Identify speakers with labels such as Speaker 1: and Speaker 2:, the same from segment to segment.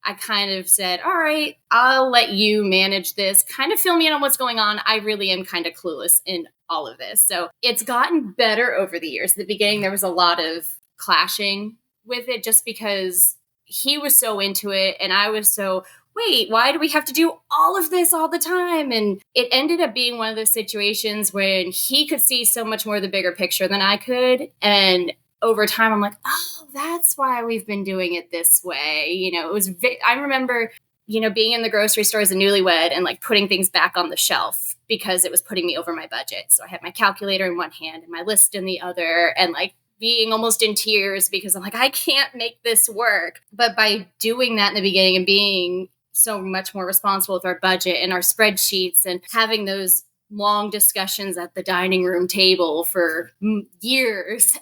Speaker 1: I kind of said, all right, I'll let you manage this, kind of fill me in on what's going on. I really am kind of clueless in all of this. So it's gotten better over the years. At the beginning, there was a lot of clashing with it just because he was so into it and I was so, wait, why do we have to do all of this all the time? And it ended up being one of those situations when he could see so much more of the bigger picture than I could. And over time, I'm like, oh, that's why we've been doing it this way. You know, it was, I remember, you know, being in the grocery store as a newlywed and like putting things back on the shelf because it was putting me over my budget. So I had my calculator in one hand and my list in the other, and like being almost in tears because I'm like, I can't make this work. But by doing that in the beginning and being so much more responsible with our budget and our spreadsheets and having those long discussions at the dining room table for years,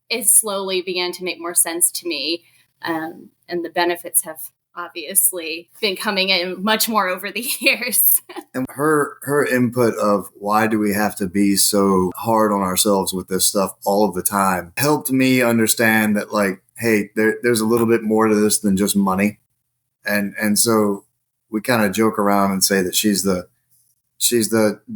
Speaker 1: it slowly began to make more sense to me. And the benefits have obviously been coming in much more over the years.
Speaker 2: And her input of why do we have to be so hard on ourselves with this stuff all of the time helped me understand that, like, hey, there's a little bit more to this than just money. And so we kind of joke around and say that she's the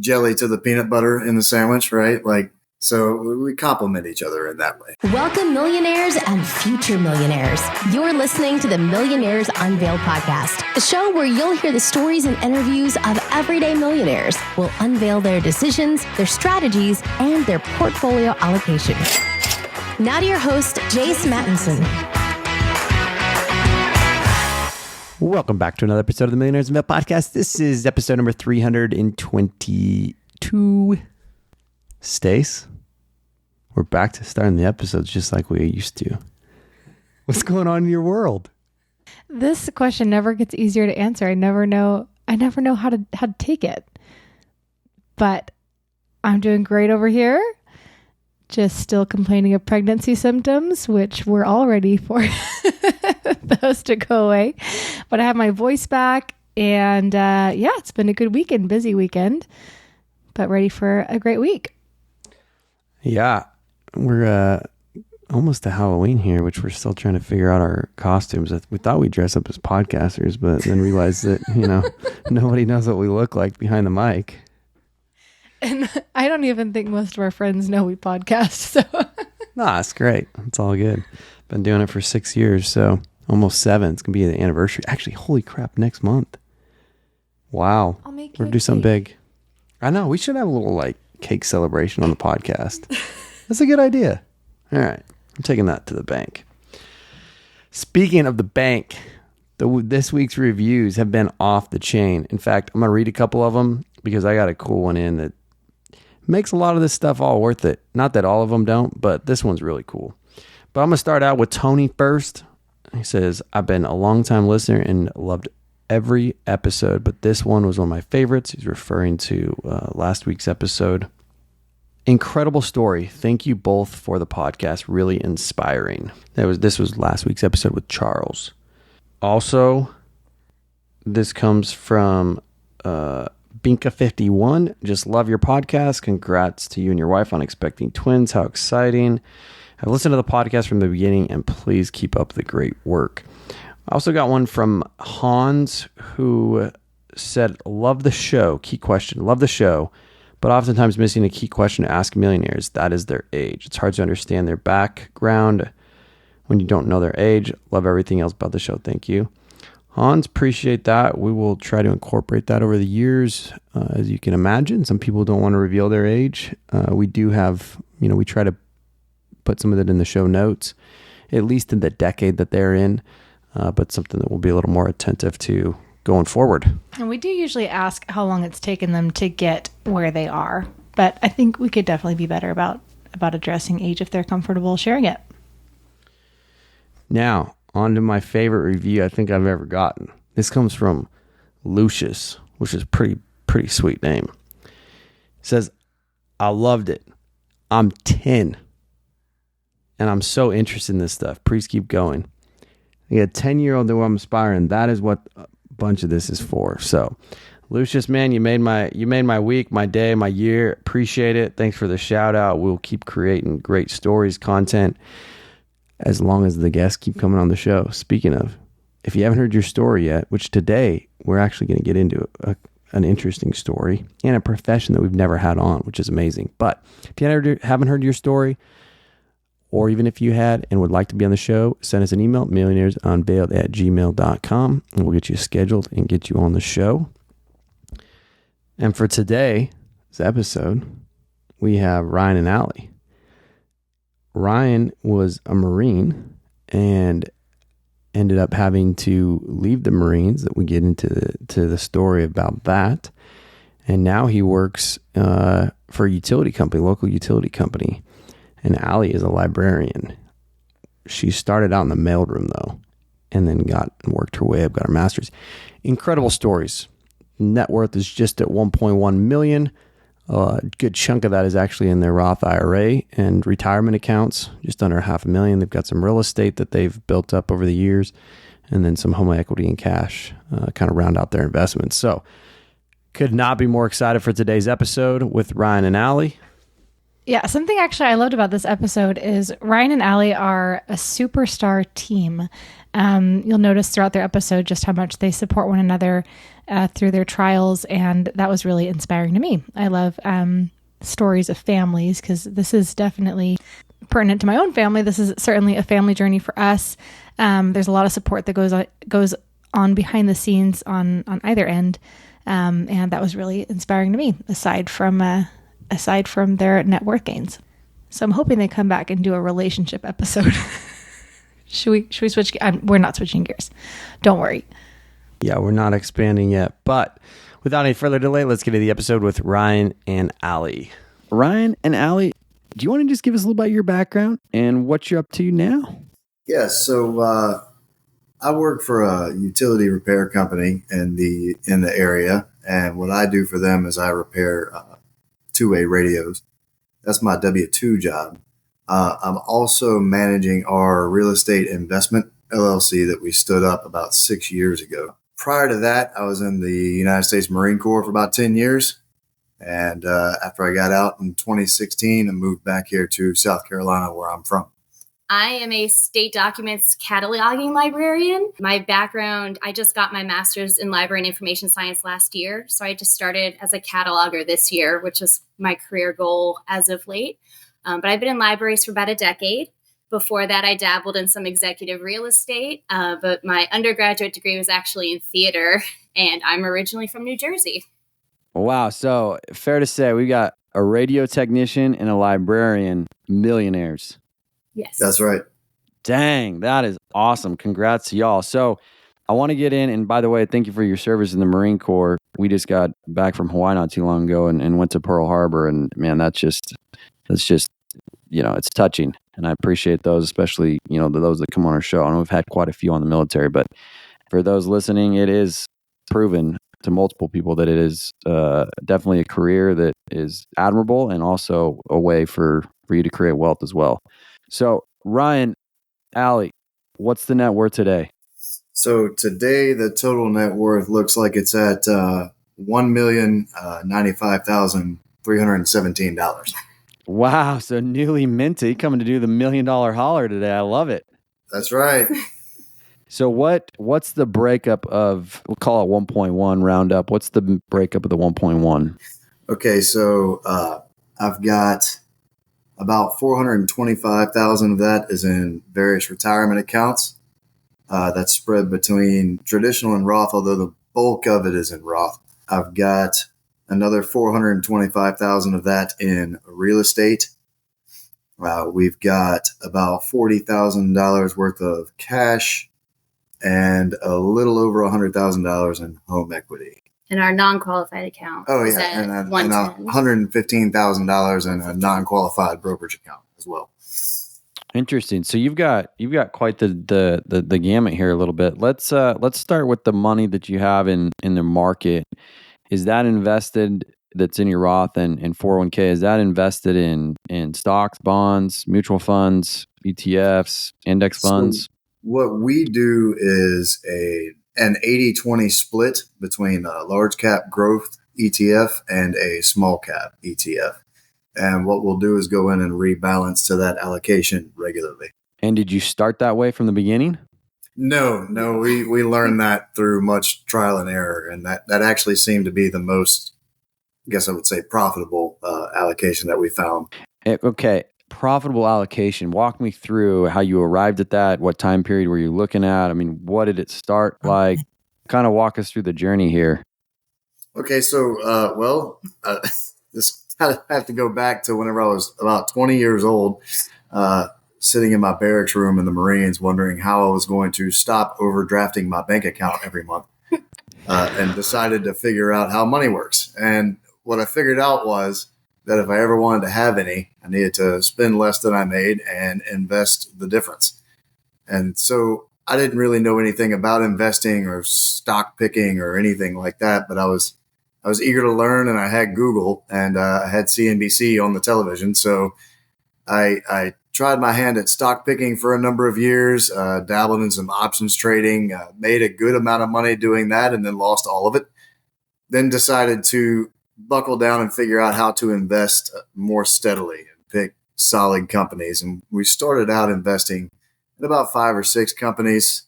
Speaker 2: jelly to the peanut butter in the sandwich, right? Like, so we complement each other in that way.
Speaker 3: Welcome, millionaires and future millionaires. You're listening to the Millionaires Unveiled podcast, a show where you'll hear the stories and interviews of everyday millionaires. We'll unveil their decisions, their strategies, and their portfolio allocation. Now to your host, Jace Mattinson.
Speaker 4: Welcome back to another episode of the Millionaires Unveiled podcast. This is episode number 322. Stace, we're back to starting the episodes just like we used to. What's going on in your world?
Speaker 5: This question never gets easier to answer. I never know how to take it. But I'm doing great over here. Just still complaining of pregnancy symptoms, which we're all ready for those to go away. But I have my voice back, and it's been a good weekend, busy weekend, but ready for a great week.
Speaker 4: Yeah, we're almost to Halloween here, which we're still trying to figure out our costumes. We thought we'd dress up as podcasters, but then realized that, nobody knows what we look like behind the mic.
Speaker 5: And I don't even think most of our friends know we podcast, so.
Speaker 4: Nah, it's great. It's all good. Been doing it for 6 years, so almost 7. It's going to be the anniversary. Actually, holy crap, next month. Wow.
Speaker 5: I'll make you
Speaker 4: We're going to do something big. I know. We should have a little, cake celebration on the podcast. That's a good idea. All right. I'm taking that to the bank. Speaking of the bank, this week's reviews have been off the chain. In fact, I'm going to read a couple of them because I got a cool one in that makes a lot of this stuff all worth it. Not that all of them don't, but this one's really cool. But I'm going to start out with Tony first. He says, I've been a long-time listener and loved every episode, but this one was one of my favorites. He's referring to last week's episode. Incredible story. Thank you both for the podcast. Really inspiring. This was last week's episode with Charles. Also, this comes from Binka51. Just love your podcast. Congrats to you and your wife on expecting twins. How exciting. I've listened to the podcast from the beginning, and please keep up the great work. I also got one from Hans, who said, love the show. Key question. Love the show, but oftentimes missing a key question to ask millionaires. That is their age. It's hard to understand their background when you don't know their age. Love everything else about the show. Thank you. Hans, appreciate that. We will try to incorporate that over the years. As you can imagine, some people don't want to reveal their age. We do have, we try to put some of that in the show notes, at least in the decade that they're in, but something that we'll be a little more attentive to going forward.
Speaker 5: And we do usually ask how long it's taken them to get where they are, but I think we could definitely be better about addressing age if they're comfortable sharing it.
Speaker 4: Now, on to my favorite review I think I've ever gotten. This comes from Lucius, which is a pretty sweet name. It says, I loved it. I'm 10. And I'm so interested in this stuff. Please keep going. I got a 10-year-old that I'm inspiring. That is what a bunch of this is for. So, Lucius, man, you made my week, my day, my year. Appreciate it. Thanks for the shout out. We'll keep creating great stories, content, as long as the guests keep coming on the show. Speaking of, if you haven't heard your story yet, which today we're actually going to get into an interesting story and a profession that we've never had on, which is amazing. But if you haven't heard your story, or even if you had and would like to be on the show, send us an email, millionairesunveiled@gmail.com, and we'll get you scheduled and get you on the show. And for today's episode, we have Ryan and Allie. Ryan was a Marine and ended up having to leave the Marines. That we get into the story about that. And now he works for a utility company, local utility company. And Allie is a librarian. She started out in the mailroom though, and then worked her way up, got her master's. Incredible stories. Net worth is just at 1.1 million. A good chunk of that is actually in their Roth IRA and retirement accounts, just under $500,000. They've got some real estate that they've built up over the years, and then some home equity and cash, kind of round out their investments. So could not be more excited for today's episode with Ryan and Allie.
Speaker 5: Yeah, something actually I loved about this episode is Ryan and Allie are a superstar team. You'll notice throughout their episode just how much they support one another through their trials, and that was really inspiring to me. I love stories of families because this is definitely pertinent to my own family. This is certainly a family journey for us. There's a lot of support that goes on behind the scenes on either end, and that was really inspiring to me. Aside from their net worth gains, so I'm hoping they come back and do a relationship episode. Should we switch? We're not switching gears. Don't worry.
Speaker 4: Yeah, we're not expanding yet. But without any further delay, let's get to the episode with Ryan and Allie. Ryan and Allie, do you want to just give us a little about your background and what you're up to now?
Speaker 2: Yeah, so I work for a utility repair company in the area, and what I do for them is I repair two-way radios. That's my W-2 job. I'm also managing our real estate investment LLC that we stood up about 6 years ago. Prior to that, I was in the United States Marine Corps for about 10 years. And after I got out in 2016, I moved back here to South Carolina, where I'm from.
Speaker 1: I am a state documents cataloging librarian. My background, I just got my master's in library and information science last year. So I just started as a cataloger this year, which is my career goal as of late. But I've been in libraries for about a decade. Before that, I dabbled in some executive real estate, but my undergraduate degree was actually in theater, and I'm originally from New Jersey.
Speaker 4: Wow. So fair to say we got a radio technician and a librarian millionaires.
Speaker 1: Yes.
Speaker 2: That's right.
Speaker 4: Dang, that is awesome. Congrats to y'all. So I want to get in, and by the way, thank you for your service in the Marine Corps. We just got back from Hawaii not too long ago and went to Pearl Harbor, and man, that's just, it's touching. And I appreciate those, especially, those that come on our show. And we've had quite a few on the military, but for those listening, it is proven to multiple people that it is definitely a career that is admirable and also a way for you to create wealth as well. So Ryan, Allie, what's the net worth today?
Speaker 2: So today, the total net worth looks like it's at $1,095,317.
Speaker 4: Wow. So newly minted, coming to do the $1 million holler today. I love it.
Speaker 2: That's right.
Speaker 4: So what's the breakup of, we'll call it 1.1 round up. What's the breakup of the 1.1?
Speaker 2: Okay. So I've got about 425,000 of that is in various retirement accounts. That's spread between traditional and Roth, although the bulk of it is in Roth. I've got another 425,000 of that in real estate. We've got about $40,000 worth of cash and a little over $100,000 in home equity.
Speaker 1: And our non-qualified account.
Speaker 2: Oh, yeah. And $110,000 in a non-qualified brokerage account as well.
Speaker 4: Interesting. So you've got quite the gamut here a little bit. Let's start with the money that you have in the market. Is that invested, that's in your Roth and 401k, is that invested in stocks, bonds, mutual funds, ETFs, index funds?
Speaker 2: So what we do is an 80-20 split between a large cap growth ETF and a small cap ETF. And what we'll do is go in and rebalance to that allocation regularly.
Speaker 4: And did you start that way from the beginning?
Speaker 2: No, we learned that through much trial and error, and that actually seemed to be the most, I guess I would say, profitable allocation that we found.
Speaker 4: Okay, profitable allocation. Walk me through how you arrived at that. What time period were you looking at? I mean, what did it start like? Kind of walk us through the journey here.
Speaker 2: Okay, so this kind of have to go back to whenever I was about 20 years old, sitting in my barracks room in the Marines, wondering how I was going to stop overdrafting my bank account every month, and decided to figure out how money works. And what I figured out was that if I ever wanted to have any, I needed to spend less than I made and invest the difference. And so I didn't really know anything about investing or stock picking or anything like that, but I was eager to learn, and I had Google, and I had CNBC on the television. So I tried my hand at stock picking for a number of years, dabbled in some options trading, made a good amount of money doing that, and then lost all of it. Then decided to buckle down and figure out how to invest more steadily and pick solid companies. And we started out investing in about 5 or 6 companies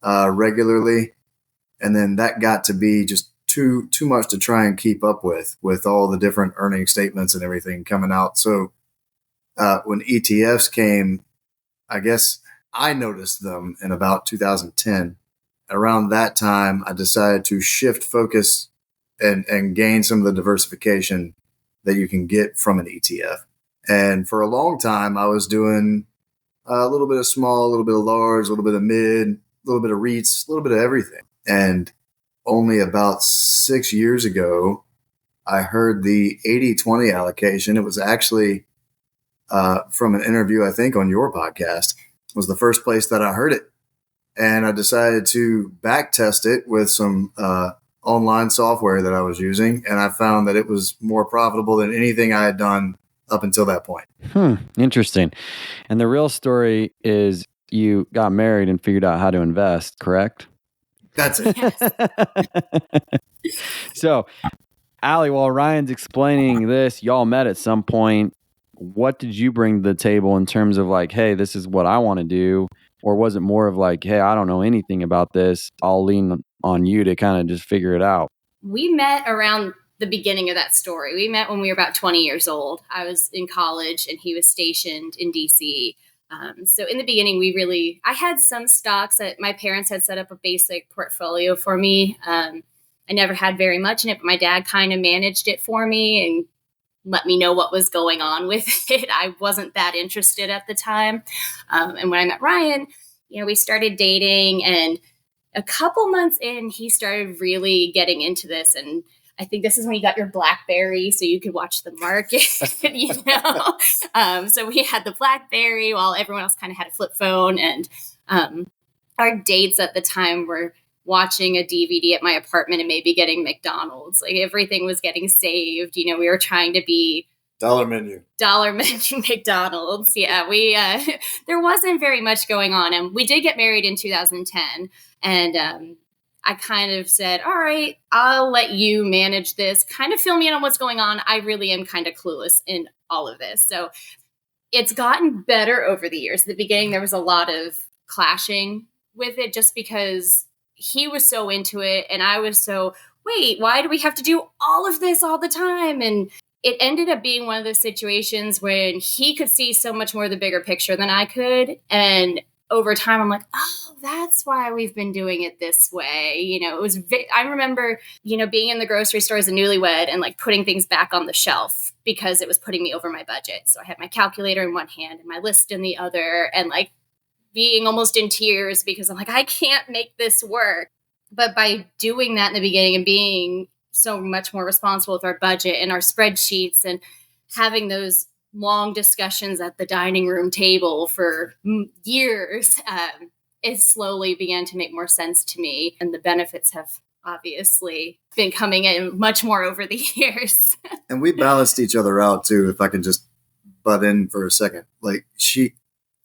Speaker 2: regularly. And then that got to be just too much to try and keep up with all the different earning statements and everything coming out. So when ETFs came, I guess I noticed them in about 2010. Around that time, I decided to shift focus and gain some of the diversification that you can get from an ETF. And for a long time, I was doing a little bit of small, a little bit of large, a little bit of mid, a little bit of REITs, a little bit of everything. And only about 6 years ago, I heard the 80-20 allocation. It was actually from an interview, I think, on your podcast. It was the first place that I heard it. And I decided to back test it with some online software that I was using. And I found that it was more profitable than anything I had done up until that point.
Speaker 4: Interesting. And the real story is you got married and figured out how to invest, correct?
Speaker 2: That's it.
Speaker 1: Yes.
Speaker 4: So, Allie, while Ryan's explaining this, y'all met at some point. What did you bring to the table in terms of like, hey, this is what I want to do? Or was it more of like, hey, I don't know anything about this. I'll lean on you to kind of just figure it out?
Speaker 1: We met around the beginning of that story. We met when we were about 20 years old. I was in college and he was stationed in DC. So in the beginning, I had some stocks that my parents had set up a basic portfolio for me. I never had very much in it, but my dad kind of managed it for me and let me know what was going on with it. I wasn't that interested at the time. And when I met Ryan, we started dating, and a couple months in, he started really getting into this. And I think this is when you got your BlackBerry, so you could watch the market, So we had the BlackBerry while everyone else kind of had a flip phone. And our dates at the time were watching a DVD at my apartment and maybe getting McDonald's. Like everything was getting saved. We were trying to be
Speaker 2: Dollar menu
Speaker 1: McDonald's. Yeah, there wasn't very much going on. And we did get married in 2010. And I kind of said, all right, I'll let you manage this. Kind of fill me in on what's going on. I really am kind of clueless in all of this. So it's gotten better over the years. At the beginning, there was a lot of clashing with it just because he was so into it. And I was so, wait, why do we have to do all of this all the time? And it ended up being one of those situations when he could see so much more of the bigger picture than I could. And over time, I'm like, oh, that's why we've been doing it this way. It was, I remember, being in the grocery store as a newlywed and like putting things back on the shelf because it was putting me over my budget. So I had my calculator in one hand and my list in the other, and like being almost in tears because I'm like, I can't make this work. But by doing that in the beginning and being so much more responsible with our budget and our spreadsheets and having those long discussions at the dining room table for years, it slowly began to make more sense to me. And the benefits have obviously been coming in much more over the years.
Speaker 2: And we balanced each other out too, if I can just butt in for a second. Like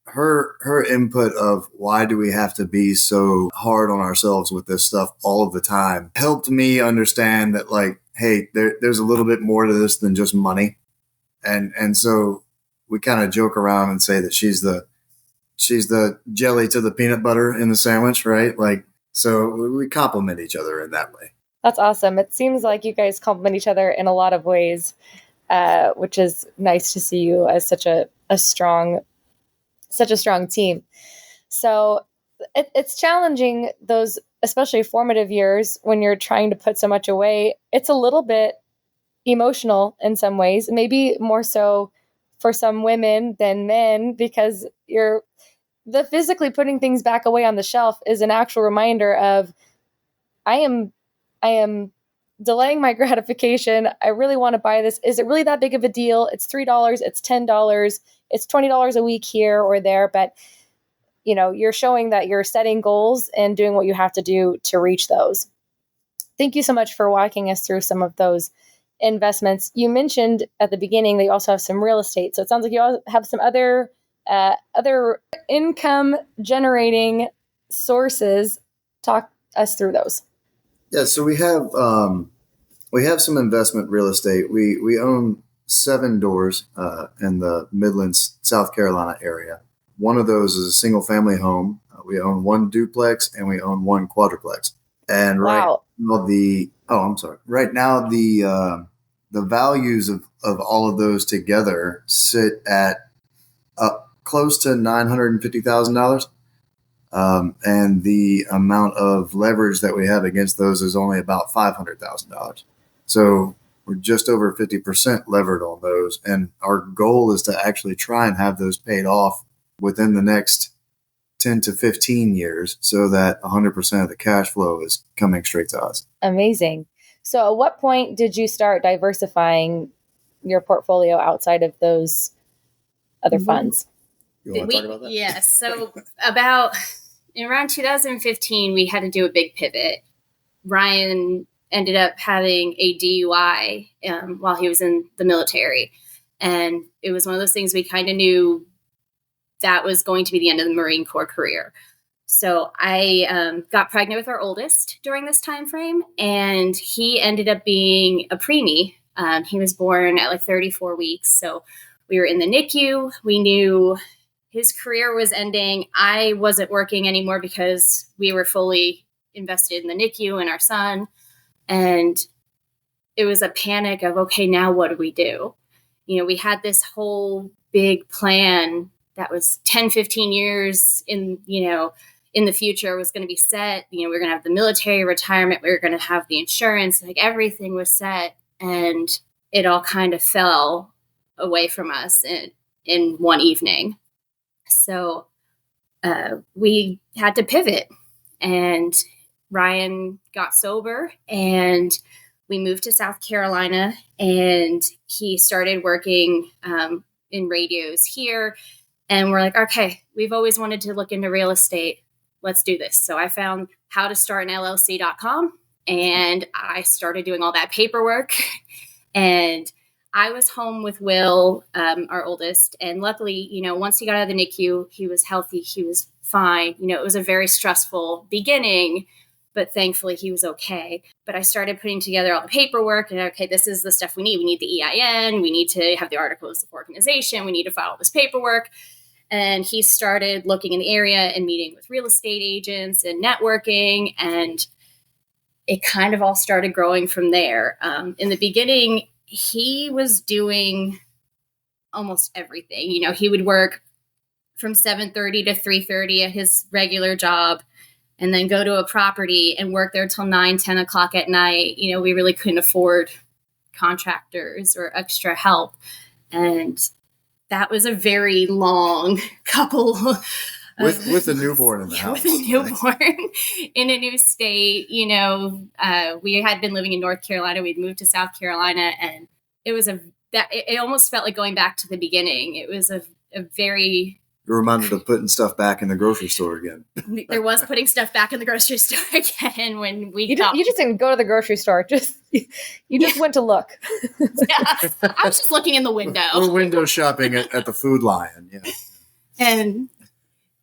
Speaker 2: her input of why do we have to be so hard on ourselves with this stuff all of the time helped me understand that, like, hey, there's a little bit more to this than just money. And so we kind of joke around and say that she's the she's the jelly to the peanut butter in the sandwich, right? Like, so we complement each other in that way.
Speaker 6: That's awesome. It seems like you guys complement each other in a lot of ways, which is nice to see you as such a strong team. So it's challenging, those especially formative years when you're trying to put so much away. It's a little bit emotional in some ways, maybe more so for some women than men, because the physically putting things back away on the shelf is an actual reminder of I am delaying my gratification. I really want to buy this. Is it really that big of a deal? It's $3, it's $10, it's $20 a week here or there, but you're showing that you're setting goals and doing what you have to do to reach those. Thank you so much for walking us through some of those investments. You mentioned at the beginning that you also have some real estate. So it sounds like you all have some other income generating sources. Talk us through those.
Speaker 2: Yeah, so we have some investment real estate. We own 7 doors in the Midlands, South Carolina area. One of those is a single family home. We own 1 duplex and we own 1 quadruplex. And
Speaker 6: wow.
Speaker 2: Right now the values of all of those together sit at close to $950,000. And the amount of leverage that we have against those is only about $500,000. So we're just over 50% levered on those. And our goal is to actually try and have those paid off within the next 10 to 15 years so that 100% of the cash flow is coming straight to us.
Speaker 6: Amazing. So at what point did you start diversifying your portfolio outside of those other funds?
Speaker 2: You want to talk about that?
Speaker 1: Yes. So around 2015, we had to do a big pivot. Ryan ended up having a DUI while he was in the military. And it was one of those things we kind of knew that was going to be the end of the Marine Corps career. So I got pregnant with our oldest during this time frame, and he ended up being a preemie. He was born at like 34 weeks. So we were in the NICU. We knew his career was ending. I wasn't working anymore because we were fully invested in the NICU and our son. And it was a panic of, okay, now what do we do? We had this whole big plan that was 10, 15 years in the future was going to be set. We're going to have the military retirement. We were going to have the insurance, like everything was set. And it all kind of fell away from us in one evening. So we had to pivot, and Ryan got sober and we moved to South Carolina, and he started working in radios here. And we're like, okay, we've always wanted to look into real estate. Let's do this. So I found howtostartanllc.com and I started doing all that paperwork. And I was home with Will, our oldest. And luckily, once he got out of the NICU, he was healthy. He was fine. It was a very stressful beginning, but thankfully he was okay. But I started putting together all the paperwork and, okay, this is the stuff we need. We need the EIN. We need to have the articles of organization. We need to file all this paperwork. And he started looking in the area and meeting with real estate agents and networking. And it kind of all started growing from there. In the beginning, he was doing almost everything. He would work from 7:30 to 3:30 at his regular job and then go to a property and work there till 9, 10 o'clock at night. We really couldn't afford contractors or extra help. And that was a very long couple
Speaker 2: with a newborn in the house.
Speaker 1: With a newborn in a new state. We had been living in North Carolina. We'd moved to South Carolina, and it almost felt like going back to the beginning. It was a very...
Speaker 2: You're reminded of putting stuff back in the grocery store again.
Speaker 1: There was putting stuff back in the grocery store again when we...
Speaker 6: You just didn't go to the grocery store. You just went to look.
Speaker 1: Yeah, I was just looking in the window.
Speaker 2: We're window shopping at the Food Lion. Yeah.
Speaker 1: And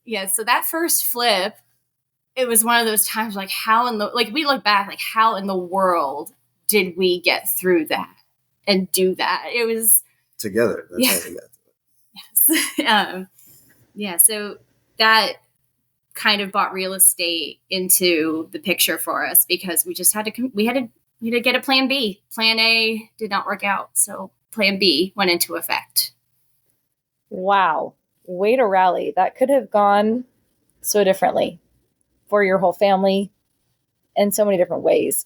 Speaker 1: yeah, so that first flip, it was one of those times like we look back, like how in the world did we get through that and do that? It was
Speaker 2: together. That's how we got through it.
Speaker 1: Yes. Yeah. So that kind of brought real estate into the picture for us, because we just had to get a plan B. Plan A did not work out, so plan B went into effect.
Speaker 6: Wow. Way to rally. That could have gone so differently for your whole family in so many different ways.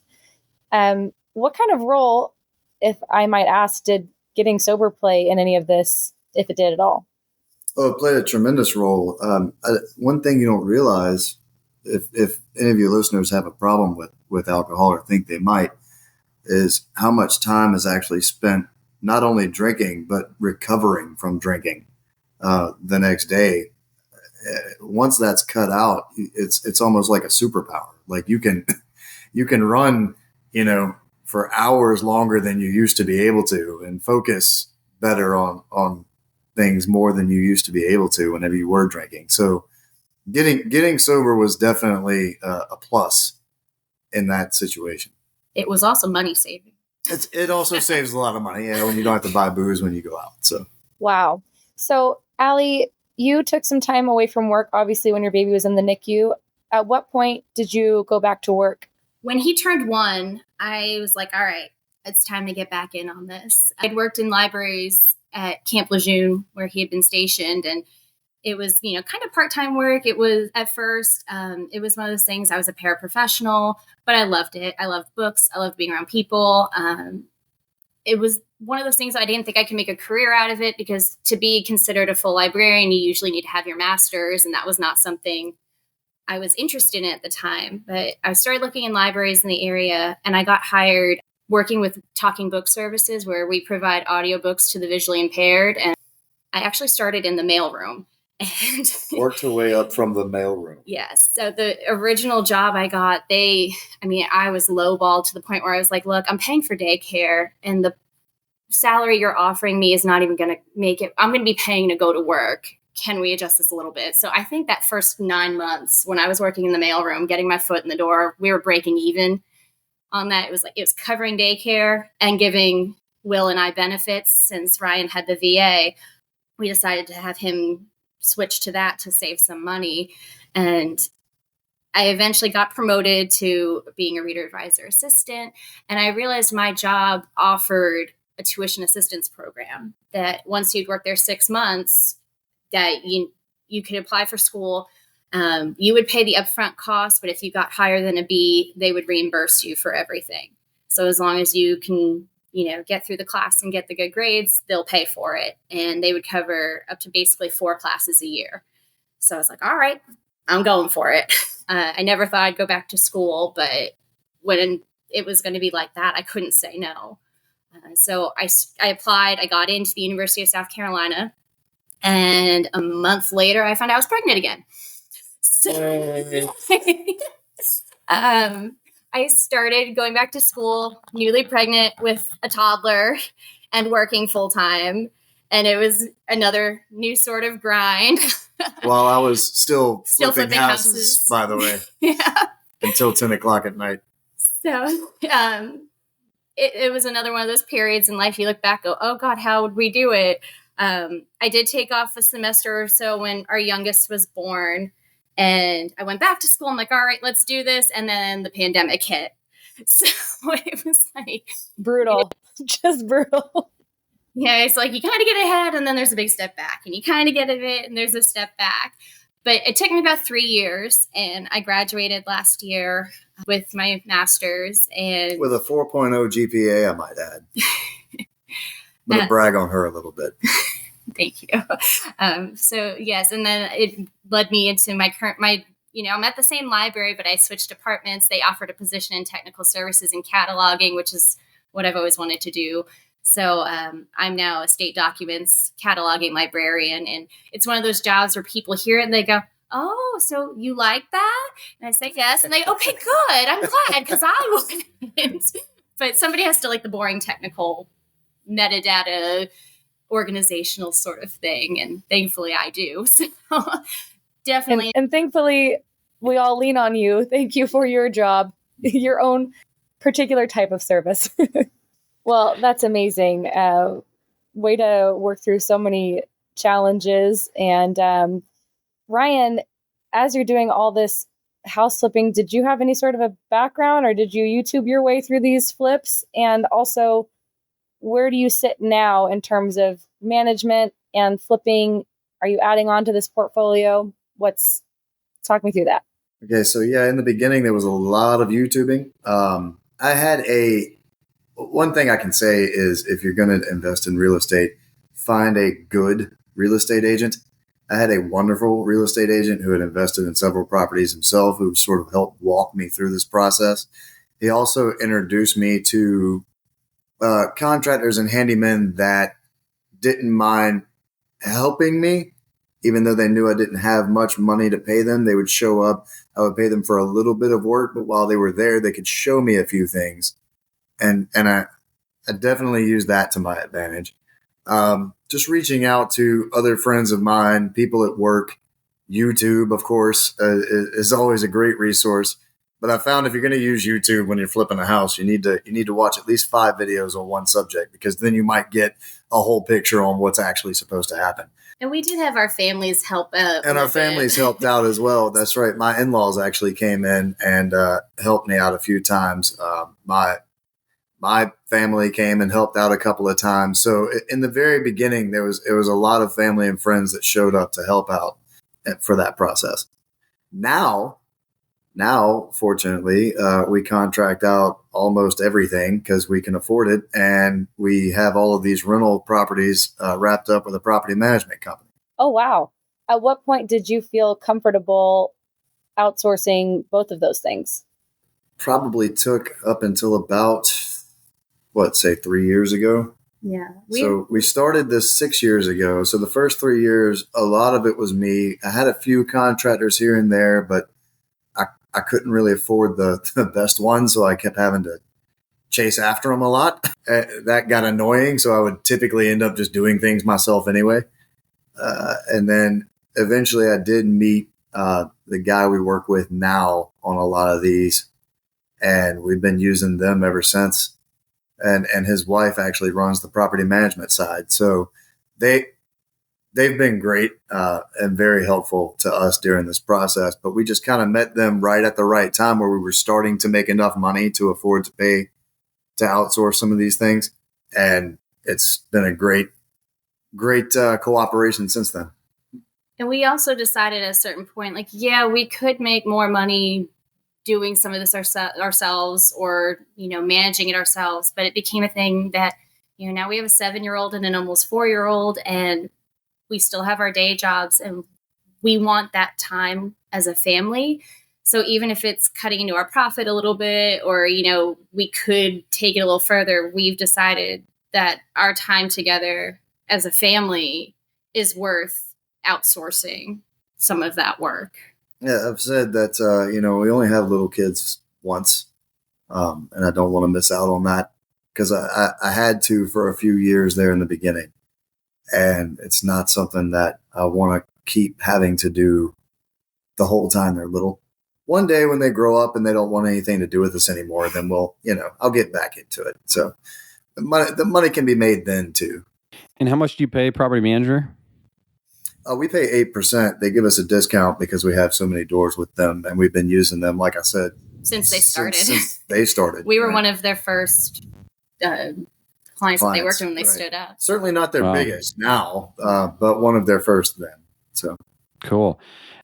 Speaker 6: What kind of role, if I might ask, did getting sober play in any of this, if it did at all?
Speaker 2: Oh, it played a tremendous role. One thing you don't realize, if any of your listeners have a problem with alcohol or think they might, is how much time is actually spent not only drinking, but recovering from drinking the next day. Once that's cut out, it's almost like a superpower. Like you can run, for hours longer than you used to be able to, and focus better on things more than you used to be able to whenever you were drinking. So getting sober was definitely a plus in that situation.
Speaker 1: It was also money saving.
Speaker 2: It also saves a lot of money, when you don't have to buy booze when you go out. So
Speaker 6: wow. So Allie, you took some time away from work, obviously, when your baby was in the NICU. At what point did you go back to work?
Speaker 1: When he turned 1, I was like, all right, it's time to get back in on this. I'd worked in libraries at Camp Lejeune, where he had been stationed, and it was, kind of part-time work. It was at first, it was one of those things. I was a paraprofessional, but I loved it. I loved books. I loved being around people. It was one of those things I didn't think I could make a career out of it, because to be considered a full librarian, you usually need to have your master's, and that was not something I was interested in at the time. But I started looking in libraries in the area, and I got hired working with Talking Book Services, where we provide audiobooks to the visually impaired. And I actually started in the mailroom. And
Speaker 2: worked her way up from the mailroom.
Speaker 1: Yes. So the original job I got, I was lowballed to the point where I was like, look, I'm paying for daycare, and the salary you're offering me is not even going to make it. I'm going to be paying to go to work. Can we adjust this a little bit? So I think that first 9 months when I was working in the mailroom, getting my foot in the door, we were breaking even on that. It was covering daycare and giving Will and I benefits. Since Ryan had the VA, we decided to have him switch to that to save some money. And I eventually got promoted to being a reader advisor assistant. And I realized my job offered a tuition assistance program that once you'd work there 6 months, that you could apply for school. You would pay the upfront cost, but if you got higher than a B, they would reimburse you for everything. So as long as you can, get through the class and get the good grades, they'll pay for it. And they would cover up to basically 4 classes a year. So I was like, all right, I'm going for it. I never thought I'd go back to school, but when it was going to be like that, I couldn't say no. So I applied. I got into the University of South Carolina. And a month later, I found out I was pregnant again. So I started going back to school, newly pregnant with a toddler and working full time. And it was another new sort of grind.
Speaker 2: While I was still flipping houses, by the way.
Speaker 1: Yeah.
Speaker 2: Until 10 o'clock at night.
Speaker 1: So it was another one of those periods in life you look back, go, oh God, how would we do it? I did take off a semester or so when our youngest was born. And I went back to school. I'm like, all right, let's do this. And then the pandemic hit. So it was like
Speaker 6: brutal, just brutal.
Speaker 1: Yeah, it's like you kind of get ahead and then there's a big step back, and you kind of get ahead and there's a step back. But it took me about 3 years, and I graduated last year with my master's. And
Speaker 2: with a 4.0 GPA, I might add. I'm going to brag on her a little bit.
Speaker 1: Thank you. So yes, and then it led me into I'm at the same library, but I switched departments. They offered a position in technical services and cataloging, which is what I've always wanted to do. So I'm now a state documents cataloging librarian. And it's one of those jobs where people hear it and they go, oh, so you like that? And I say, yes. And they, okay, good. I'm glad, because I wouldn't. But somebody has to like the boring technical metadata organizational sort of thing. And thankfully I do. So definitely.
Speaker 6: And thankfully we all lean on you. Thank you for your job, your own particular type of service. Well, that's amazing. Way to work through so many challenges. And Ryan, as you're doing all this house flipping, did you have any sort of a background, or did you YouTube your way through these flips? And also, where do you sit now in terms of management and flipping? Are you adding on to this portfolio? Talk me through that.
Speaker 2: Okay, so yeah, in the beginning there was a lot of YouTubing. I had one thing I can say is, if you're going to invest in real estate, find a good real estate agent. I had a wonderful real estate agent who had invested in several properties himself, who sort of helped walk me through this process. He also introduced me to contractors and handymen that didn't mind helping me, even though they knew I didn't have much money to pay them. They would show up. I would pay them for a little bit of work, but while they were there, they could show me a few things. And I definitely used that to my advantage. Just reaching out to other friends of mine, people at work. YouTube, of course, is always a great resource. But I found if you're going to use YouTube when you're flipping a house, you need to watch at least 5 videos on one subject, because then you might get a whole picture on what's actually supposed to happen.
Speaker 1: And we did have our families help out.
Speaker 2: And our families helped out as well. That's right. My in-laws actually came in and helped me out a few times. My family came and helped out a couple of times. So in the very beginning, it was a lot of family and friends that showed up to help out for that process. Now, fortunately, we contract out almost everything because we can afford it. And we have all of these rental properties wrapped up with a property management company.
Speaker 6: Oh, wow. At what point did you feel comfortable outsourcing both of those things?
Speaker 2: Probably took up until about, 3 years ago.
Speaker 1: Yeah.
Speaker 2: So we started this 6 years ago. So the first 3 years, a lot of it was me. I had a few contractors here and there, but I couldn't really afford the best ones. So I kept having to chase after them a lot. That got annoying. So I would typically end up just doing things myself anyway. And then eventually I did meet the guy we work with now on a lot of these. And we've been using them ever since. And his wife actually runs the property management side. So they've been great and very helpful to us during this process. But we just kind of met them right at the right time, where we were starting to make enough money to afford to outsource some of these things. And it's been a great cooperation since then.
Speaker 1: And we also decided at a certain point, we could make more money doing some of this ourselves, or, managing it ourselves. But it became a thing that, now we have a 7-year-old and an almost 4-year-old, and we still have our day jobs, and we want that time as a family. So even if it's cutting into our profit a little bit, or, we could take it a little further, we've decided that our time together as a family is worth outsourcing some of that work.
Speaker 2: Yeah, I've said that, we only have little kids once, and I don't want to miss out on that, because I had to for a few years there in the beginning. And it's not something that I want to keep having to do the whole time they're little. One day when they grow up and they don't want anything to do with us anymore, then I'll get back into it. So the money can be made then too.
Speaker 4: And how much do you pay property manager?
Speaker 2: We pay 8%. They give us a discount because we have so many doors with them, and we've been using them, like I said,
Speaker 1: since they started.
Speaker 2: Since they started.
Speaker 1: We were one of their first clients that they worked on when they
Speaker 2: right.
Speaker 1: stood up.
Speaker 2: Certainly not their biggest now, but one of their first then. So
Speaker 4: cool.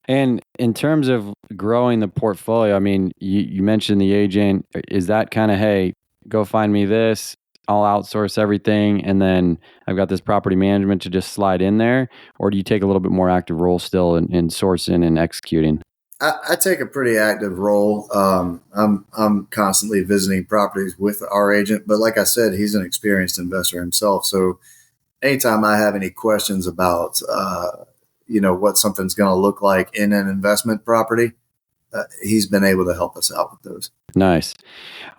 Speaker 4: And in terms of growing the portfolio, I mean, you mentioned the agent. Is that kind of, hey, go find me this, I'll outsource everything, and then I've got this property management to just slide in there? Or do you take a little bit more active role still in sourcing and executing?
Speaker 2: I take a pretty active role. I'm constantly visiting properties with our agent, but like I said, he's an experienced investor himself. So anytime I have any questions about, what something's going to look like in an investment property, he's been able to help us out with those.
Speaker 4: Nice.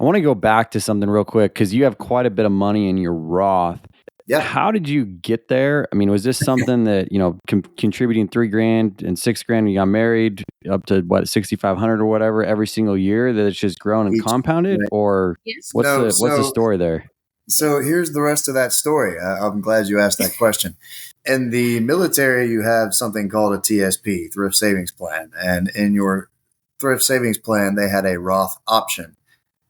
Speaker 4: I want to go back to something real quick, because you have quite a bit of money in your Roth.
Speaker 2: Yeah.
Speaker 4: How did you get there? I mean, was this something that, contributing $3,000 and $6,000 when you got married up to $6,500 or whatever every single year, that it's just grown and compounded? Or what's the story there?
Speaker 2: So here's the rest of that story. I'm glad you asked that question. In the military, you have something called a TSP, Thrift Savings Plan. And in your Thrift Savings Plan, they had a Roth option.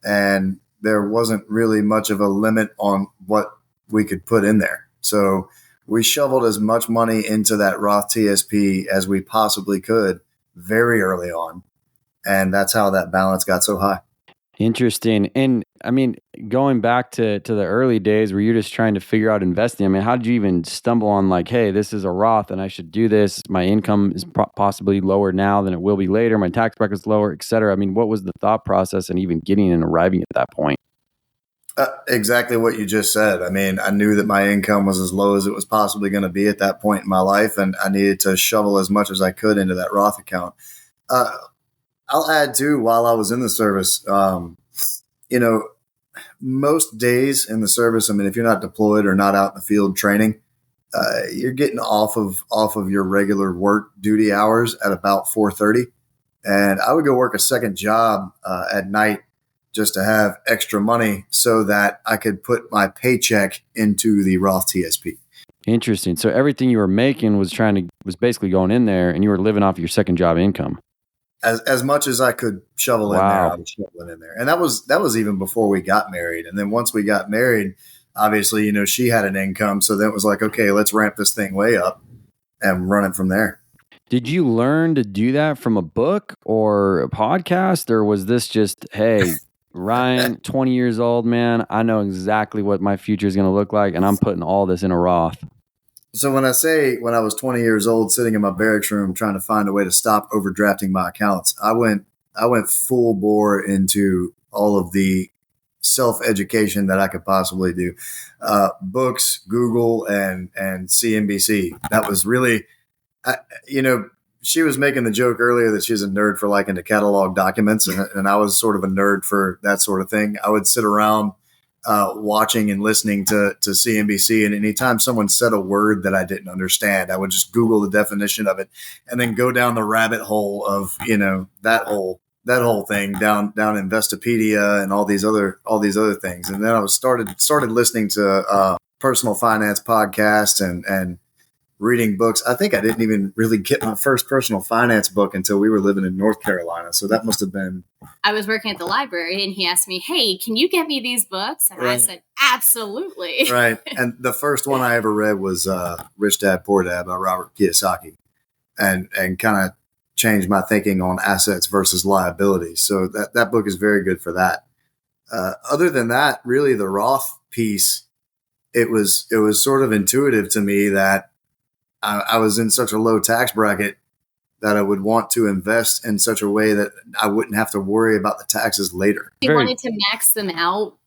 Speaker 2: And there wasn't really much of a limit on what we could put in there. So we shoveled as much money into that Roth TSP as we possibly could very early on. And that's how that balance got so high.
Speaker 4: Interesting. And I mean, going back to the early days where you're just trying to figure out investing, I mean, how did you even stumble on like, hey, this is a Roth and I should do this? My income is possibly lower now than it will be later. My tax bracket's lower, et cetera. I mean, what was the thought process and even getting and arriving at that point?
Speaker 2: Exactly what you just said. I mean, I knew that my income was as low as it was possibly going to be at that point in my life, and I needed to shovel as much as I could into that Roth account. I'll add too, while I was in the service, most days in the service, I mean, if you're not deployed or not out in the field training, you're getting off of your regular work duty hours at about 4:30, and I would go work a second job at night just to have extra money so that I could put my paycheck into the Roth TSP.
Speaker 4: Interesting. So everything you were making was basically going in there, and you were living off your second job income.
Speaker 2: As much as I could shovel in there, I was shoveling in there. And that was even before we got married. And then once we got married, obviously, she had an income. So then it was like, okay, let's ramp this thing way up and run it from there.
Speaker 4: Did you learn to do that from a book or a podcast, or was this just, hey, Ryan, 20 years old, man, I know exactly what my future is going to look like, and I'm putting all this in a Roth?
Speaker 2: So when I was 20 years old, sitting in my barracks room trying to find a way to stop overdrafting my accounts, I went full bore into all of the self-education that I could possibly do. Books, Google, and CNBC. That was really, she was making the joke earlier that she's a nerd for liking to catalog documents, and I was sort of a nerd for that sort of thing. I would sit around watching and listening to CNBC, and anytime someone said a word that I didn't understand, I would just Google the definition of it and then go down the rabbit hole of that whole thing down Investopedia and all these other things. And then I was started listening to personal finance podcasts and reading books. I think I didn't even really get my first personal finance book until we were living in North Carolina. So that must have been.
Speaker 1: I was working at the library and he asked me, hey, can you get me these books? And I said, absolutely.
Speaker 2: Right. And the first one I ever read was Rich Dad, Poor Dad by Robert Kiyosaki, and kind of changed my thinking on assets versus liabilities. So that book is very good for that. Other than that, really the Roth piece, it was sort of intuitive to me that I was in such a low tax bracket that I would want to invest in such a way that I wouldn't have to worry about the taxes later.
Speaker 1: We wanted to max them out,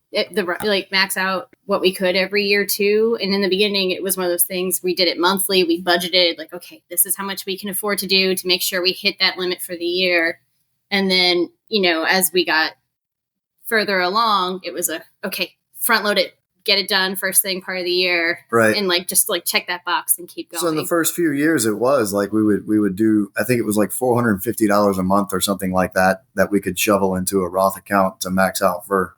Speaker 1: max out what we could every year too. And in the beginning, it was one of those things, we did it monthly. We budgeted like, okay, this is how much we can afford to do to make sure we hit that limit for the year. And then, as we got further along, it was okay, front load it, get it done first thing part of the year,
Speaker 2: right?
Speaker 1: And just check that box and keep going.
Speaker 2: So in the first few years, it was like we would do, I think it was like $450 a month or something like that we could shovel into a Roth account to max out for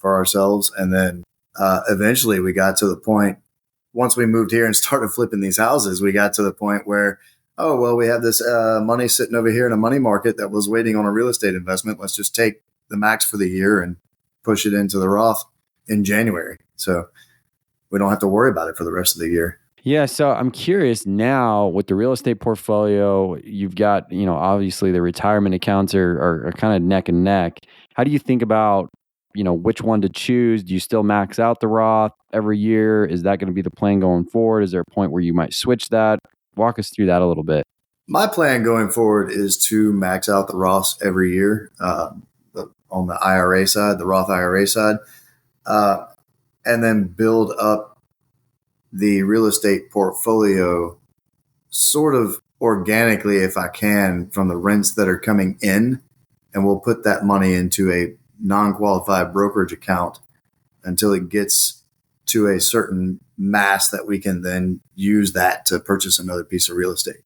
Speaker 2: ourselves. And then eventually we got to the point, once we moved here and started flipping these houses, we got to the point where, oh, well, we have this money sitting over here in a money market that was waiting on a real estate investment. Let's just take the max for the year and push it into the Roth in January. So we don't have to worry about it for the rest of the year.
Speaker 4: Yeah. So I'm curious now with the real estate portfolio, you've got, obviously the retirement accounts are kind of neck and neck. How do you think about, which one to choose? Do you still max out the Roth every year? Is that going to be the plan going forward? Is there a point where you might switch that? Walk us through that a little bit.
Speaker 2: My plan going forward is to max out the Roths every year on the IRA side, the Roth IRA side. And then build up the real estate portfolio sort of organically, if I can, from the rents that are coming in. And we'll put that money into a non-qualified brokerage account until it gets to a certain mass that we can then use that to purchase another piece of real estate.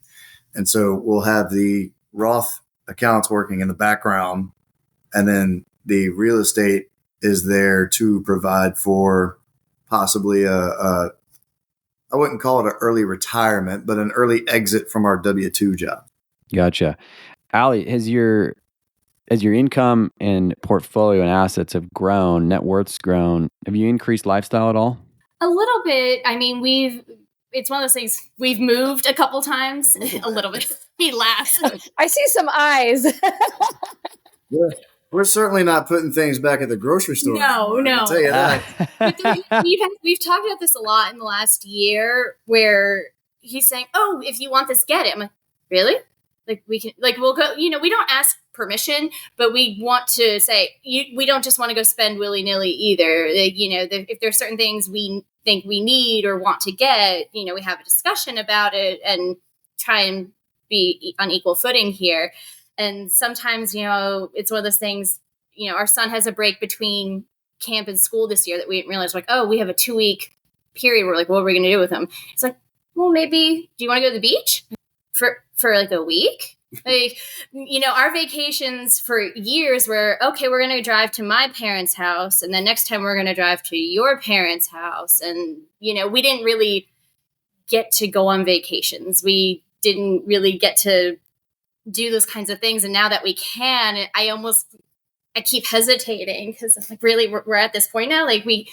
Speaker 2: And so we'll have the Roth accounts working in the background, and then the real estate is there to provide for possibly I wouldn't call it an early retirement, but an early exit from our W-2 job.
Speaker 4: Gotcha. Allie, has your income and portfolio and assets have grown, net worth's grown, have you increased lifestyle at all?
Speaker 1: A little bit. I mean, it's one of those things, we've moved a couple times. A little bit. He laughs.
Speaker 6: I see some eyes.
Speaker 2: We're certainly not putting things back at the grocery store.
Speaker 1: No.
Speaker 2: I can tell you that.
Speaker 1: But we've talked about this a lot in the last year, where he's saying, "Oh, if you want this, get it." I'm like, "Really? Like we can, like we'll go." You know, we don't ask permission, but we want to say we don't just want to go spend willy nilly either. Like, you know, if there's certain things we think we need or want to get, you know, we have a discussion about it and try and be on equal footing here. And sometimes, you know, it's one of those things, you know, our son has a break between camp and school this year that we didn't realize, like, oh, we have a 2-week period. We're like, what are we going to do with him? It's like, well, maybe, do you want to go to the beach for like a week? Like, you know, our vacations for years were, okay, we're going to drive to my parents' house. And then next time we're going to drive to your parents' house. And, you know, we didn't really get to go on vacations. We didn't really get to do those kinds of things. And now that we can, I keep hesitating because I'm like, really, we're at this point now. Like we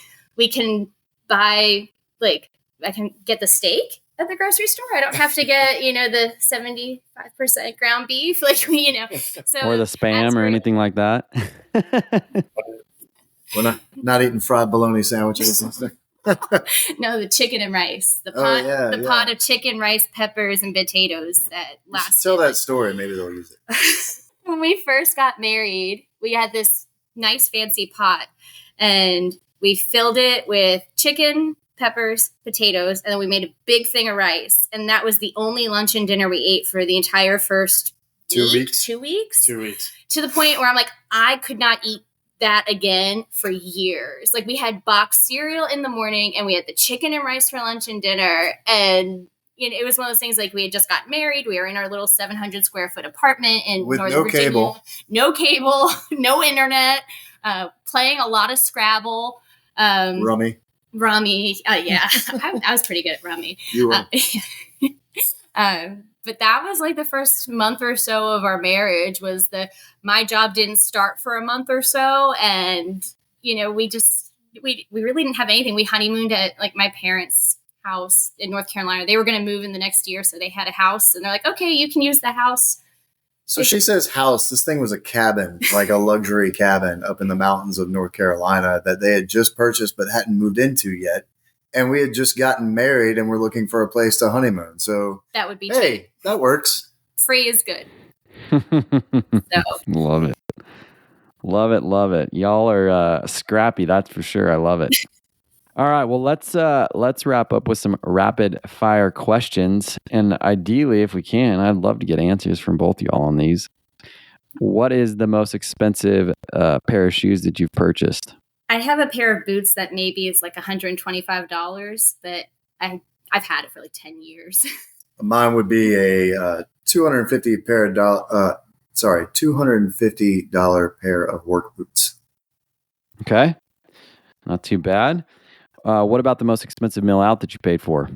Speaker 1: can buy, like, I can get the steak at the grocery store. I don't have to get, you know, the 75% ground beef, like, you know, so
Speaker 4: or the Spam or anything like that.
Speaker 2: We're not eating fried bologna sandwiches.
Speaker 1: No, the chicken and rice, the pot of chicken, rice, peppers, and potatoes that last.
Speaker 2: Tell that story. Maybe they'll use it.
Speaker 1: When we first got married, we had this nice fancy pot, and we filled it with chicken, peppers, potatoes, and then we made a big thing of rice. And that was the only lunch and dinner we ate for the entire first
Speaker 2: 2 weeks.
Speaker 1: 2 weeks.
Speaker 2: 2 weeks.
Speaker 1: To the point where I'm like, I could not eat that again for years. Like, we had boxed cereal in the morning, and we had the chicken and rice for lunch and dinner. And you know, it was one of those things, like, we had just got married. We were in our little 700 square foot apartment in Northern Virginia. No cable, no internet, playing a lot of Scrabble.
Speaker 2: Rummy.
Speaker 1: Yeah. I was pretty good at rummy.
Speaker 2: You were.
Speaker 1: But that was like the first month or so of our marriage. My job didn't start for a month or so. And, you know, we really didn't have anything. We honeymooned at like my parents' house in North Carolina. They were going to move in the next year. So they had a house, and they're like, okay, you can use the house.
Speaker 2: So she says house. This thing was a cabin, like a luxury cabin up in the mountains of North Carolina that they had just purchased but hadn't moved into yet. And we had just gotten married and we're looking for a place to honeymoon. So
Speaker 1: that would be
Speaker 2: hey,
Speaker 1: cheap.
Speaker 2: That works.
Speaker 1: Free is good.
Speaker 4: So. Love it. Love it. Love it. Y'all are scrappy. That's for sure. I love it. All right. Well, let's wrap up with some rapid fire questions. And ideally, if we can, I'd love to get answers from both of y'all on these. What is the most expensive pair of shoes that you've purchased?
Speaker 1: I have a pair of boots that maybe is like $125, but I've had it for like 10 years.
Speaker 2: Mine would be a $250 pair of work boots.
Speaker 4: Okay. Not too bad. What about the most expensive meal out that you paid for?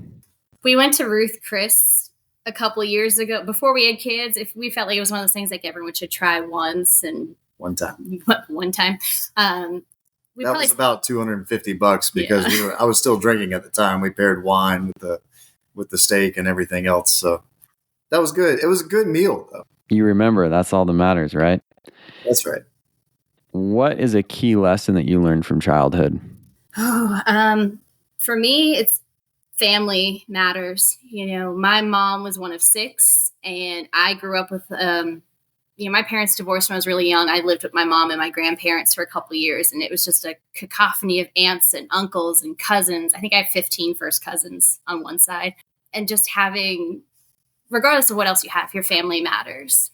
Speaker 1: We went to Ruth Chris a couple of years ago before we had kids. If we felt like it was one of those things like everyone should try once and
Speaker 2: one time. That was about $250 because I was still drinking at the time. We paired wine with the steak and everything else. So that was good. It was a good meal, though.
Speaker 4: You remember, that's all that matters, right?
Speaker 2: That's right.
Speaker 4: What is a key lesson that you learned from childhood?
Speaker 1: For me, it's family matters. You know, my mom was one of 6, and I grew up with, my parents divorced when I was really young. I lived with my mom and my grandparents for a couple of years, and it was just a cacophony of aunts and uncles and cousins. I think I have 15 first cousins on one side. And just having, regardless of what else you have, your family matters.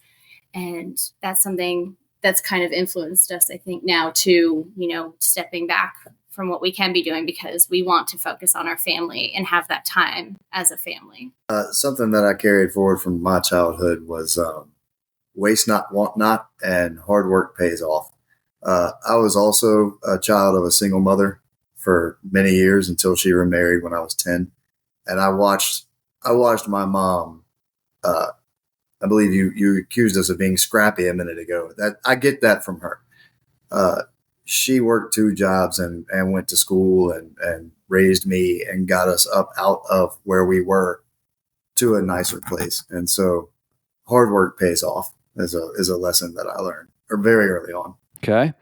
Speaker 1: And that's something that's kind of influenced us, I think, now to, you know, stepping back from what we can be doing because we want to focus on our family and have that time as a family.
Speaker 2: Something that I carried forward from my childhood was waste not, want not, and hard work pays off. I was also a child of a single mother for many years until she remarried when I was 10. And I watched my mom, I believe you accused us of being scrappy a minute ago. That I get that from her. She worked 2 jobs and went to school and raised me and got us up out of where we were to a nicer place. And so hard work pays off is a lesson that I learned or very early on.
Speaker 7: Okay.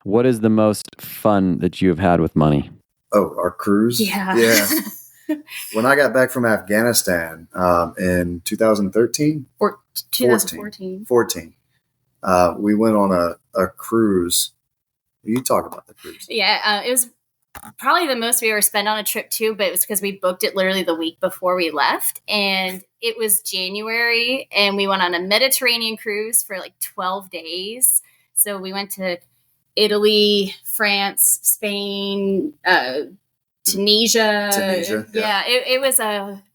Speaker 7: What is the most fun that you have had with money?
Speaker 2: Oh, our cruise?
Speaker 1: Yeah.
Speaker 2: When I got back from Afghanistan in 2013?
Speaker 1: Or 2014.
Speaker 2: 14. We went on a cruise. You talk about the cruise.
Speaker 1: Yeah, it was probably the most we ever spent on a trip too, but it was because we booked it literally the week before we left. And it was January and we went on a Mediterranean cruise for like 12 days. So we went to Italy, France, Spain, Tunisia. Yeah, it was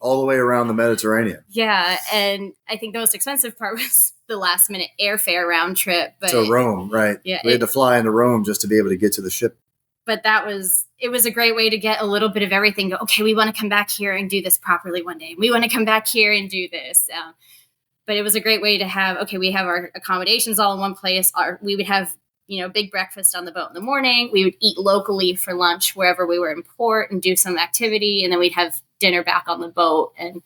Speaker 2: all the way around the Mediterranean.
Speaker 1: Yeah, and I think the most expensive part was the last minute airfare round trip. But
Speaker 2: to Rome, right?
Speaker 1: Yeah,
Speaker 2: we had to fly into Rome just to be able to get to the ship.
Speaker 1: But it was a great way to get a little bit of everything. Go, okay, we want to come back here and do this properly one day. We want to come back here and do this. But it was a great way to have, okay, we have our accommodations all in one place. We would have, big breakfast on the boat in the morning. We would eat locally for lunch wherever we were in port and do some activity. And then we'd have dinner back on the boat. And,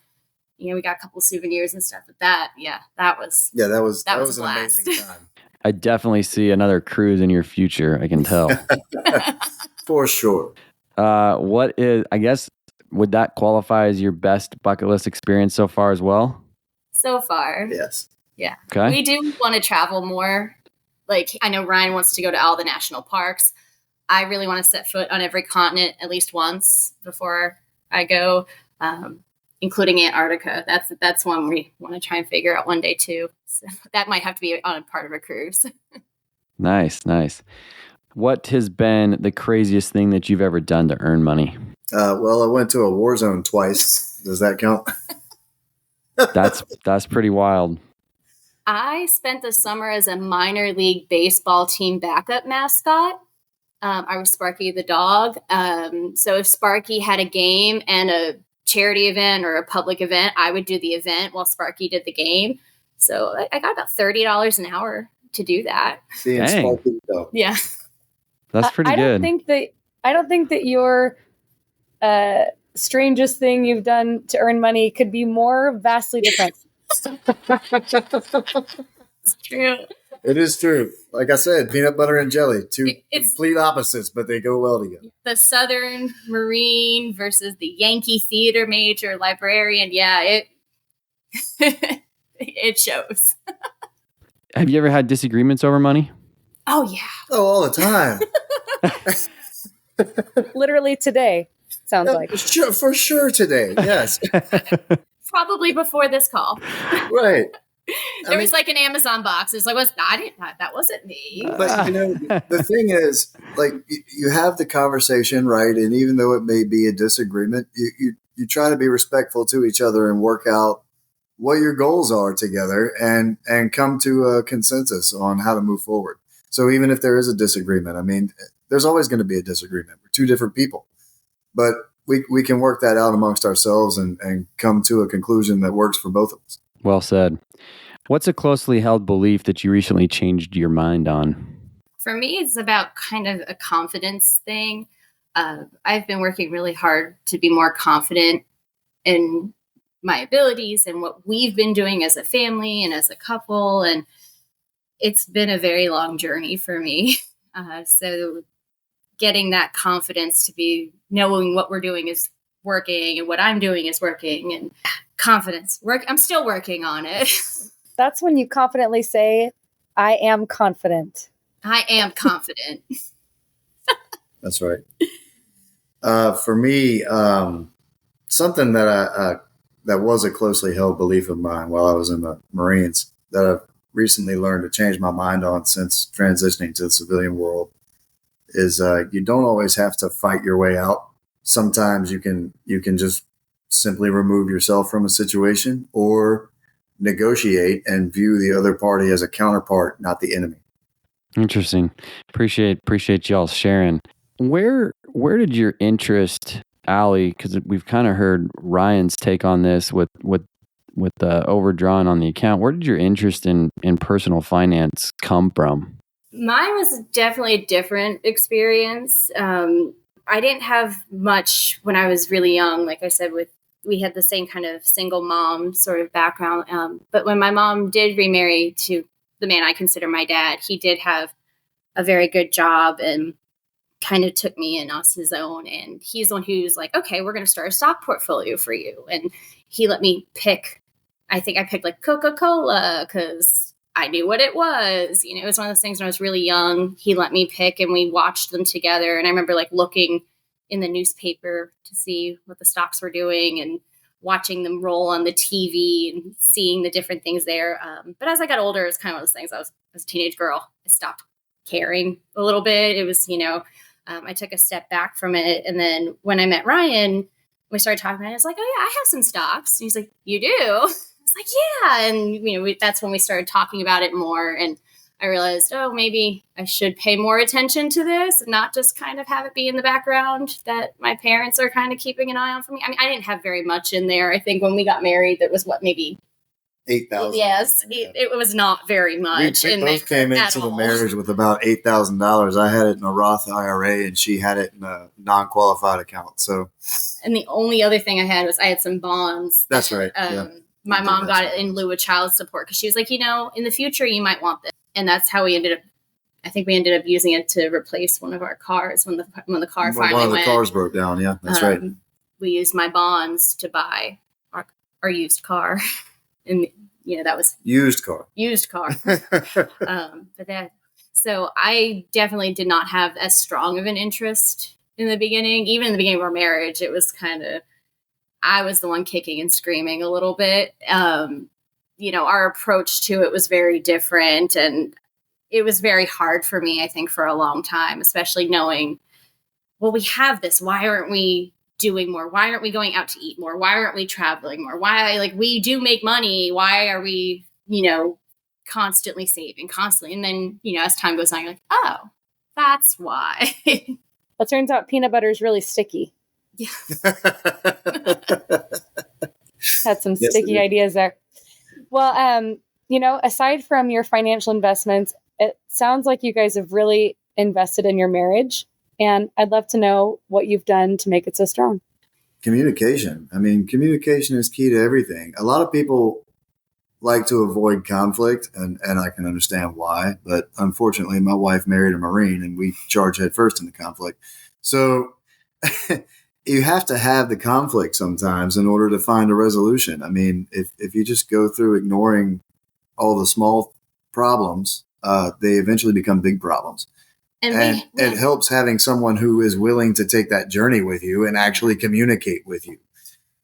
Speaker 1: we got a couple of souvenirs and stuff like that. Yeah, that was
Speaker 2: an amazing time.
Speaker 7: I definitely see another cruise in your future. I can tell.
Speaker 2: For sure.
Speaker 7: Would that qualify as your best bucket list experience so far as well?
Speaker 1: So far.
Speaker 2: Yes.
Speaker 1: Yeah.
Speaker 7: Okay.
Speaker 1: We do want to travel more. Like, I know Ryan wants to go to all the national parks. I really want to set foot on every continent at least once before I go, including Antarctica. That's one we want to try and figure out one day too. So that might have to be on a part of a cruise.
Speaker 7: Nice. What has been the craziest thing that you've ever done to earn money?
Speaker 2: Well, I went to a war zone twice. Does that count?
Speaker 7: That's pretty wild.
Speaker 1: I spent the summer as a minor league baseball team backup mascot. I was Sparky the dog. So if Sparky had a game and a charity event or a public event, I would do the event while Sparky did the game. So I got about $30 an hour to do that.
Speaker 2: Being Sparky the dog.
Speaker 1: Yeah.
Speaker 7: That's pretty good.
Speaker 6: I don't think that your strangest thing you've done to earn money could be more vastly different.
Speaker 1: It's true.
Speaker 2: It is true. Like I said, peanut butter and jelly, two complete opposites, but they go well together.
Speaker 1: The Southern Marine versus the Yankee theater major librarian. Yeah, it shows.
Speaker 7: Have you ever had disagreements over money?
Speaker 1: Oh, yeah.
Speaker 2: Oh, all the time.
Speaker 6: Literally today, sounds like.
Speaker 2: For sure today, yes.
Speaker 1: Probably before this call.
Speaker 2: Right.
Speaker 1: There was like an Amazon box. It's like, that wasn't me.
Speaker 2: But the thing is, like, you have the conversation, right? And even though it may be a disagreement, you try to be respectful to each other and work out what your goals are together and come to a consensus on how to move forward. So even if there is a disagreement, I mean, there's always going to be a disagreement. We're two different people, but we can work that out amongst ourselves and come to a conclusion that works for both of us.
Speaker 7: Well said. What's a closely held belief that you recently changed your mind on?
Speaker 1: For me, it's about kind of a confidence thing. I've been working really hard to be more confident in my abilities and what we've been doing as a family and as a couple. And it's been a very long journey for me. So getting that confidence to be knowing what we're doing is working and what I'm doing is working and confidence. I'm still working on it.
Speaker 6: That's when you confidently say, I am confident.
Speaker 1: I am confident.
Speaker 2: That's right. For me, something that that was a closely held belief of mine while I was in the Marines that I've recently learned to change my mind on since transitioning to the civilian world is you don't always have to fight your way out. Sometimes you can just simply remove yourself from a situation or negotiate and view the other party as a counterpart, not the enemy.
Speaker 7: Interesting. Appreciate y'all sharing. Where where did your interest, Allie, because we've kind of heard Ryan's take on this with the overdrawn on the account. Where did your interest in personal finance come from?
Speaker 1: Mine was definitely a different experience. I didn't have much when I was really young. Like I said, we had the same kind of single mom sort of background. But when my mom did remarry to the man I consider my dad, he did have a very good job and kind of took me in as his own. And he's the one who's like, okay, we're going to start a stock portfolio for you. And he let me pick, I think I picked like Coca-Cola because I knew what it was. You know, it was one of those things when I was really young. He let me pick and we watched them together. And I remember like looking in the newspaper to see what the stocks were doing and watching them roll on the TV and seeing the different things there. But as I got older, it's kind of one of those things. I was a teenage girl. I stopped caring a little bit. It was, I took a step back from it. And then when I met Ryan, we started talking about it. I was like, oh yeah, I have some stocks. And he's like, you do? I was like, yeah. And, that's when we started talking about it more. And I realized, maybe I should pay more attention to this and not just kind of have it be in the background that my parents are kind of keeping an eye on for me. I mean, I didn't have very much in there. I think when we got married, that was maybe
Speaker 2: 8,000.
Speaker 1: Yes, it was not very much.
Speaker 2: We both came into the marriage with about $8,000. I had it in a Roth IRA, and she had it in a non-qualified account. So,
Speaker 1: and the only other thing I had was I had some bonds.
Speaker 2: That's right.
Speaker 1: My mom got it in lieu of child support because she was like, in the future you might want this, and that's how we ended up. I think we ended up using it to replace one of our cars when the car finally went.
Speaker 2: One of the cars broke down. Yeah, that's right.
Speaker 1: We used my bonds to buy our used car. And, that was
Speaker 2: used car.
Speaker 1: So I definitely did not have as strong of an interest in the beginning. Even in the beginning of our marriage, it was I was the one kicking and screaming a little bit. Our approach to it was very different. And it was very hard for me, I think, for a long time, especially knowing, well, we have this. Why aren't we doing more? Why aren't we going out to eat more? Why aren't we traveling more? Why, we do make money. Why are we, constantly saving, constantly? And then, as time goes on, you're like, oh, that's why.
Speaker 6: Well, it turns out peanut butter is really sticky.
Speaker 1: Yeah.
Speaker 6: Had some sticky ideas there. Well, aside from your financial investments, it sounds like you guys have really invested in your marriage. And I'd love to know what you've done to make it so strong.
Speaker 2: Communication. I mean, communication is key to everything. A lot of people like to avoid conflict, and I can understand why. But unfortunately, my wife married a Marine, and we charge headfirst into conflict. So you have to have the conflict sometimes in order to find a resolution. I mean, if you just go through ignoring all the small problems, they eventually become big problems. And it helps having someone who is willing to take that journey with you and actually communicate with you.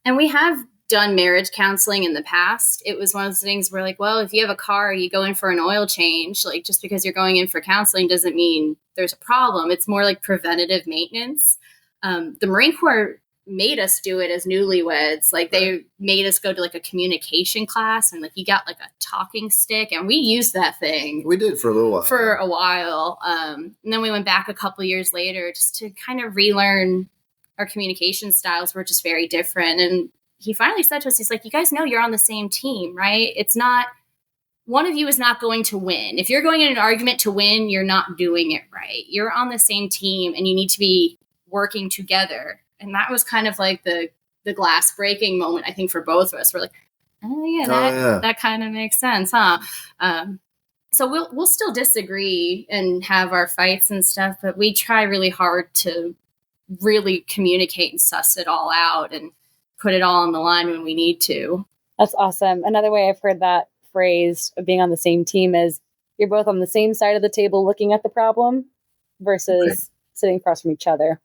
Speaker 1: And we have done marriage counseling in the past. It was one of those things where if you have a car, you go in for an oil change, just because you're going in for counseling doesn't mean there's a problem. It's more like preventative maintenance. The Marine Corps made us do it as newlyweds. They made us go to a communication class, and you got a talking stick, and we used that thing.
Speaker 2: We did for a little while.
Speaker 1: And then we went back a couple years later just to kind of relearn our communication styles were just very different. And he finally said to us, he's like, you guys know you're on the same team, right? It's not, one of you is not going to win. If you're going in an argument to win, you're not doing it right. You're on the same team and you need to be working together. And that was kind of the glass breaking moment, I think, for both of us. We're like, that kind of makes sense, huh? So we'll still disagree and have our fights and stuff, but we try really hard to really communicate and suss it all out and put it all on the line when we need to.
Speaker 6: That's awesome. Another way I've heard that phrase of being on the same team is you're both on the same side of the table looking at the problem versus sitting across from each other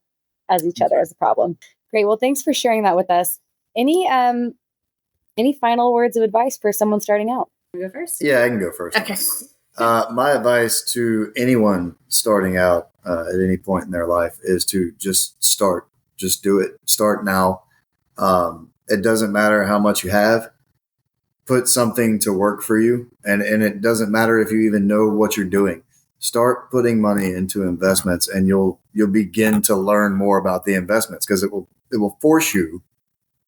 Speaker 6: as a problem. Great. Well, thanks for sharing that with us. Any final words of advice for someone starting out?
Speaker 1: You go first?
Speaker 2: Yeah, I can go first.
Speaker 1: Okay.
Speaker 2: My advice to anyone starting out at any point in their life is to just start. Just do it. Start now. It doesn't matter how much you have. Put something to work for you. And it doesn't matter if you even know what you're doing. start putting money into investments, and you'll begin to learn more about the investments, because it will force you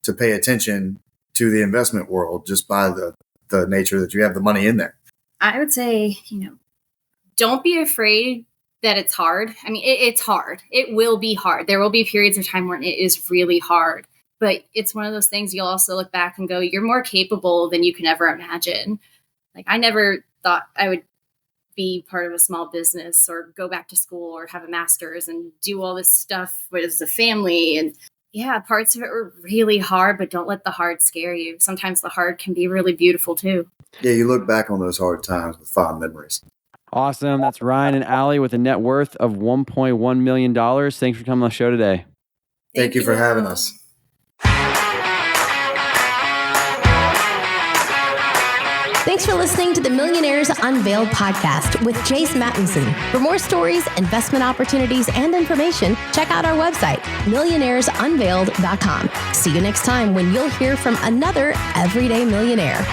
Speaker 2: to pay attention to the investment world just by the nature that you have the money in there.
Speaker 1: I would say, don't be afraid that it's hard. I mean, it's hard. It will be hard. There will be periods of time when it is really hard, but it's one of those things you'll also look back and go, you're more capable than you can ever imagine. Like, I never thought I would be part of a small business or go back to school or have a master's and do all this stuff with a family. And yeah, parts of it were really hard, but don't let the hard scare you. Sometimes the hard can be really beautiful too.
Speaker 2: Yeah, you look back on those hard times with fond memories.
Speaker 7: Awesome. That's Ryan and Allie with a net worth of $1.1 million. Thanks for coming on the show today.
Speaker 2: Thank you for having us.
Speaker 3: Thanks for listening to the Millionaires Unveiled podcast with Jace Mattinson. For more stories, investment opportunities, and information, check out our website, millionairesunveiled.com. See you next time when you'll hear from another everyday millionaire.